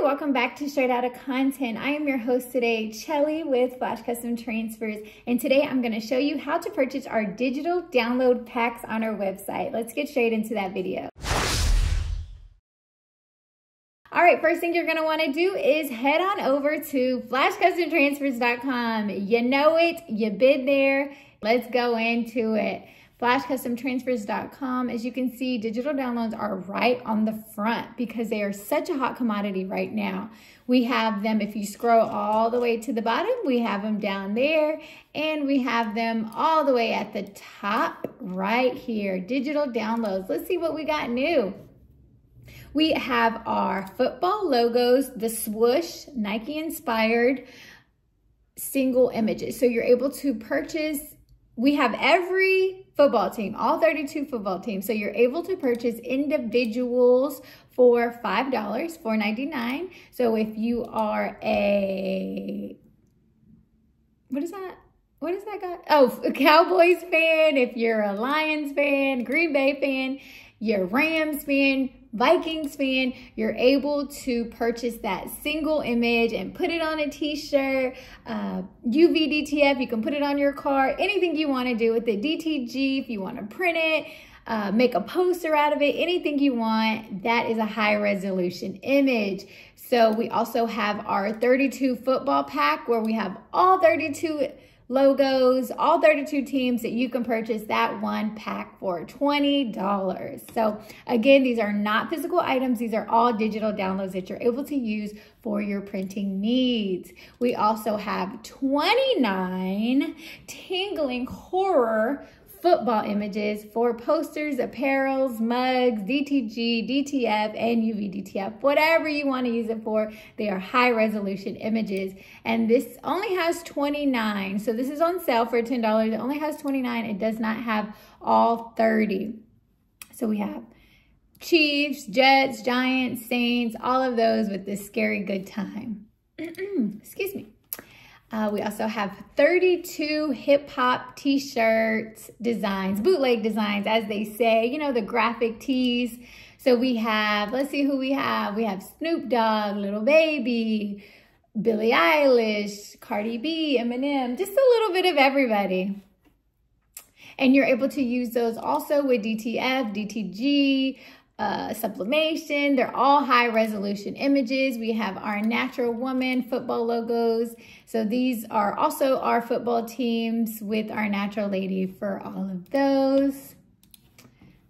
welcome back to Straight Outta Content. I am your host today, Chelly with Flash Custom Transfers, and today I'm going to show you how to purchase our digital download packs on our website. Let's get straight into that video. All right, first thing you're going to want to do is head on over to flashcustomtransfers.com. You know it, you've been there. Let's go into it. Flashcustomtransfers.com. As you can see, digital downloads are right on the front because they are such a hot commodity right now. We have them, if you scroll all the way to the bottom, we have them down there, and we have them all the way at the top right here. Digital downloads. Let's see what we got new. We have our football logos, the swoosh, Nike inspired single images. So you're able to purchase, we have every football team, all 32 football teams. So you're able to purchase individuals for $5, $4.99. So if you are a, what is that? What is that guy? Oh, a Cowboys fan, if you're a Lions fan, Green Bay fan, you're Rams fan, Vikings fan, you're able to purchase that single image and put it on a t-shirt, UVDTF, you can put it on your car, anything you want to do with it, DTG, if you want to print it, make a poster out of it, anything you want, that is a high resolution image. So we also have our 32 football pack where we have all 32 logos, all 32 teams that you can purchase that one pack for $20. So again, these are not physical items. These are all digital downloads that you're able to use for your printing needs. We also have 29 tingling horror football images for posters, apparels, mugs, DTG, DTF, and UVDTF, whatever you want to use it for. They are high resolution images, and this only has 29. So this is on sale for $10. It only has 29. It does not have all 30. So we have Chiefs, Jets, Giants, Saints, all of those with this scary good time. Excuse me. We also have 32 hip-hop t-shirts designs, bootleg designs, as they say, you know, the graphic tees. So we have, let's see who we have. We have Snoop Dogg, Little Baby, Billie Eilish, Cardi B, Eminem, just a little bit of everybody. And you're able to use those also with DTF, DTG, sublimation. They're all high resolution images. We have our natural woman football logos. So these are also our football teams with our natural lady for all of those.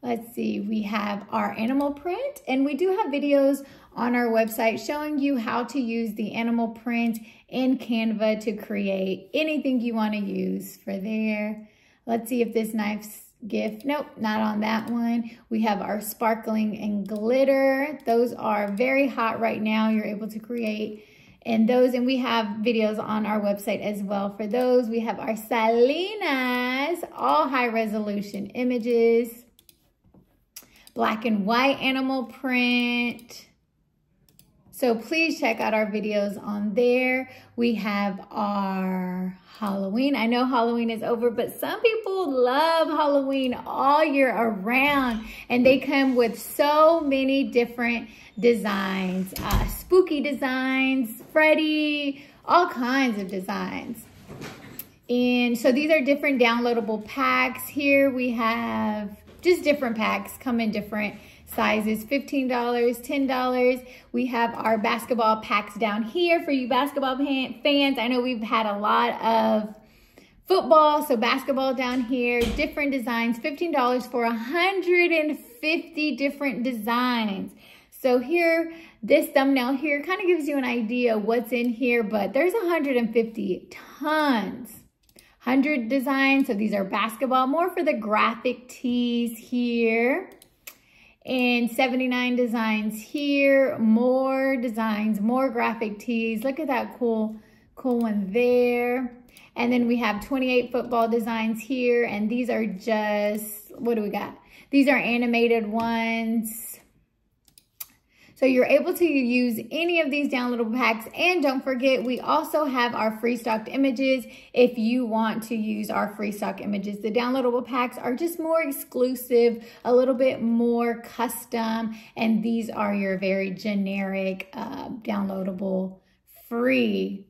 Let's see, we have our animal print, and we do have videos on our website showing you how to use the animal print in Canva to create anything you want to use for there. Let's see if this knife's gift. Nope, not on that one. We have our sparkling and glitter. Those are very hot right now. You're able to create and those, and we have videos on our website as well for those. We have our Salinas, all high resolution images, black and white animal print. So please check out our videos on there. We have our Halloween. I know Halloween is over, but some people love Halloween all year around, and they come with so many different designs, spooky designs, Freddy, all kinds of designs. And so these are different downloadable packs. Here we have just different packs, come in different sizes, $15, $10. We have our basketball packs down here for you basketball fans. I know we've had a lot of football, so basketball down here, different designs, $15 for 150 different designs. So here, this thumbnail here kind of gives you an idea what's in here, but there's 150 tons. 100 designs, so these are basketball, more for the graphic tees here. And 79 designs here, more designs, more graphic tees. Look at that cool one there. And then we have 28 football designs here, and these are just, what do we got? These are animated ones. So you're able to use any of these downloadable packs. And don't forget, we also have our free stocked images if you want to use our free stock images. The downloadable packs are just more exclusive, a little bit more custom, and these are your very generic downloadable free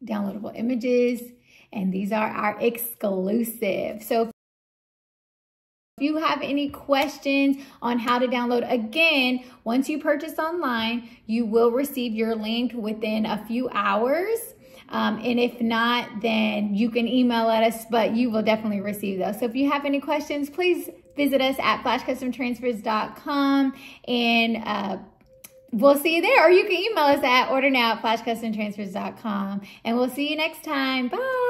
downloadable images, and these are our exclusive. So if you have any questions on how to download, again, once you purchase online, you will receive your link within a few hours. And if not, then you can email us, but you will definitely receive those. So if you have any questions, please visit us at flashcustomtransfers.com, and we'll see you there. Or you can email us at ordernow@flashcustomtransfers.com. And we'll see you next time. Bye.